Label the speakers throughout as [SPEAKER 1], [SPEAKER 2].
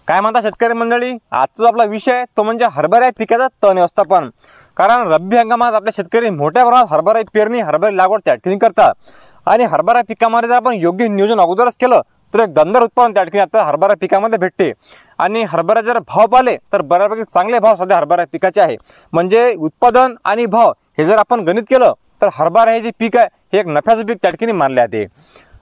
[SPEAKER 1] काय म्हणता शेतकरी मंडळी, आजचा आपला विषय तो म्हणजे हरभरा पिकाचा तण व्यवस्थापन। कारण रब्बी हंगामात आपले शेतकरी मोठ्या प्रमाणात हरभरा पेरणी हरभरा लागवड त्या ठिकाणी करतात आणि हरभरा पिकामध्ये जर आपण योग्य नियोजन अगोदरच केलं तर एक दमदार उत्पादन त्या ठिकाणी आपल्याला हरभरा पिकामध्ये भेटते। आणि हरभरा जर भाव पाहिले तर बऱ्यापैकी चांगले भाव सध्या हरभरा पिकाचे आहे। म्हणजे उत्पादन आणि भाव हे जर आपण गणित केलं तर हरभरा हे जे पीक आहे हे एक नफ्याचं पीक त्या ठिकाणी मानले जाते।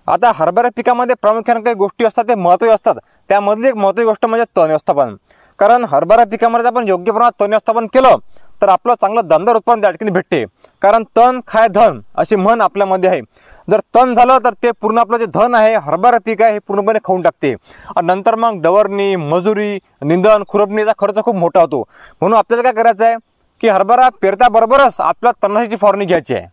[SPEAKER 1] आता हरभरा पिकामध्ये प्रामुख्याने काही गोष्टी असतात ते महत्त्वाचे असतात, त्यामधली एक महत्त्वाची गोष्ट म्हणजे तण व्यवस्थापन। कारण हरभरा पिकामध्ये आपण योग्य प्रमाणात तण व्यवस्थापन केलं तर आपलं चांगलं दमदार उत्पादन त्या ठिकाणी भेटते। कारण तण खाय धन अशी म्हण आपल्यामध्ये आहे। जर तण झालं तर ते पूर्ण आपलं जे धन आहे हरभरा पीक आहे हे पूर्णपणे खाऊन टाकते आणि नंतर मग डवरणी मजुरी निंदण खुरपणीचा खर्च खूप मोठा होतो। म्हणून आपल्याला काय करायचं आहे की हरभरा पेरताबरोबरच आपल्याला तणनाशकाची फवारणी घ्यायची आहे।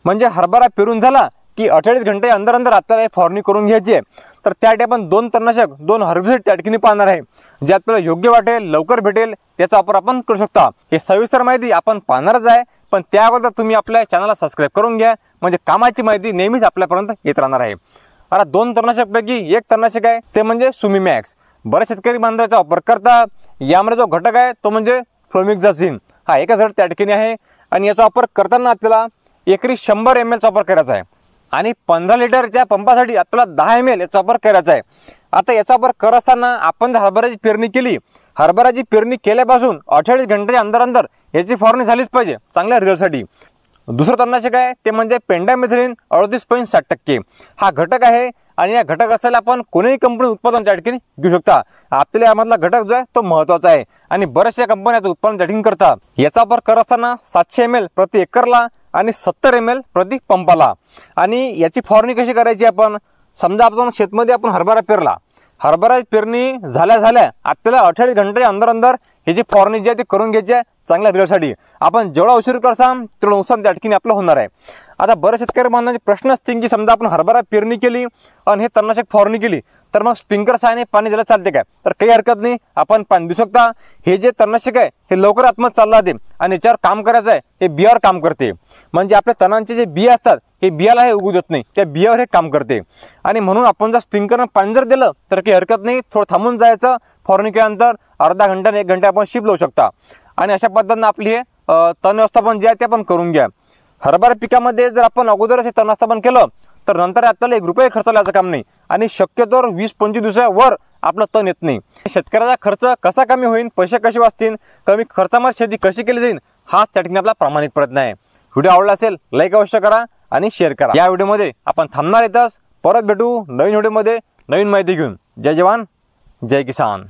[SPEAKER 1] म्हणजे हरभरा पेरून झाला की 48 घंटे अंदर आपल्याला फवारणी करून घ्यायची आहे। तर त्यासाठी आपण 2 तणनाशक 2 हर्बिसाइड त्या ठिकाणी पाहणार आहे, जे आपल्याला योग्य वाटेल लवकर भेटेल त्याचा वापर आपण करू शकता। हे सविस्तर माहिती आपण पाहणारच आहे, पण त्या अगोदर तुम्ही आपल्या चॅनलला सबस्क्राइब करून घ्या, म्हणजे कामाची माहिती नेहमीच आपल्यापर्यंत येत राहणार आहे। आता 2 तणनाशक पैकी एक तणनाशक आहे ते म्हणजे सुमीमॅक्स। बरेच शेतकरी बांधवाचा वापर करतात। यामध्ये जो घटक आहे तो म्हणजे फ्लोमिक्झासिन हा एकच घटक त्या ठिकाणी आहे आणि याचा वापर करताना आपल्याला एकरी 100 ml चा वापर करायचा आहे आणि 15 लिटरच्या पंपासाठी आपल्याला 10 ml याचा वापर करायचा आहे। आता याचा वापर करत असताना आपण हरभऱ्याची पेरणी केली, हरभऱ्याची पेरणी केल्यापासून 48 घंटेच्या अंदर याची फवारणी झालीच पाहिजे चांगल्या रिझल्टसाठी। दुसरं तणनाशक आहे ते म्हणजे पेंडामिथिलिन 38.7%। हा घटक आहे आणि या घटक असलेला आपण कोणीही कंपनी उत्पादन त्या ठिकाणी घेऊ शकता। आपल्याला यामधला घटक जो आहे तो महत्त्वाचा आहे आणि बऱ्याचशा कंपन्या उत्पादन त्या ठिकाणी करतात। याचा वापर करत असताना 700 ml प्रति एकरला आणि 70 ml प्रति पंपाला। आणि याची फवारणी कशी करायची, आपण समजा आपण शेतमध्ये आपण हरभरा पेरला, हरभरा पेरणी झाल्या आपल्याला 48 घंटे अंदर ह्याची फवारणी जी आहे ती करून घ्यायची आहे चांगल्या रिझल्टसाठी। आपण जेवढा उशीर करसाल तेवढं नुकसान त्या ठिकाणी आपलं होणार आहे। आता बरेच शेतकरी बांधवांचे प्रश्न असतील की समजा आपण हरभरा पेरणी केली आणि हे तणनाशक फवारणी केली तर मग स्प्रिंकलर सहाय्याने पाणी द्यायला चालते काय, तर काही हरकत नाही, आपण पाणी देऊ शकता। हे जे तणनाशक आहे हे लवकर आतमध्ये चालला जाते आणि याच्यावर काम करायचं आहे हे बियावर काम करते। म्हणजे आपल्या तणांचे जे बिया असतात हे बियाला हे उगू देत नाही, त्या बियावर हे काम करते। आणि म्हणून आपण जर स्प्रिंकलर पाणी जर दिलं तर काही हरकत नाही, थोडं थांबून जायचं, फवारणी केल्यानंतर अर्धा घंटा 1 घंटा आपण शिप लावू शकता। आणि अशा पद्धतीने आपली हे तण व्यवस्थापन जे आहे ते आपण करून घ्या। हरभरा पिकामध्ये जर आपण अगोदरच हे तण व्यवस्थापन केलं तर नंतर आपल्याला 1 रुपये खर्च लावायचं काम नाही आणि शक्यतोवर 20-25 दिवसावर आपलं तण येत नाही। शेतकऱ्याचा खर्च कसा कमी होईल, पैसे कसे वाचतील, कमी खर्चामध्ये शेती कशी केली जाईल, हाच त्या ठिकाणी आपला प्रामाणिक प्रयत्न आहे। व्हिडिओ आवडला असेल लाईक अवश्य करा आणि शेअर करा। या व्हिडिओमध्ये आपण थांबणार येतच, परत भेटू नवीन व्हिडिओमध्ये नवीन माहिती घेऊन। जय जवान जय किसान।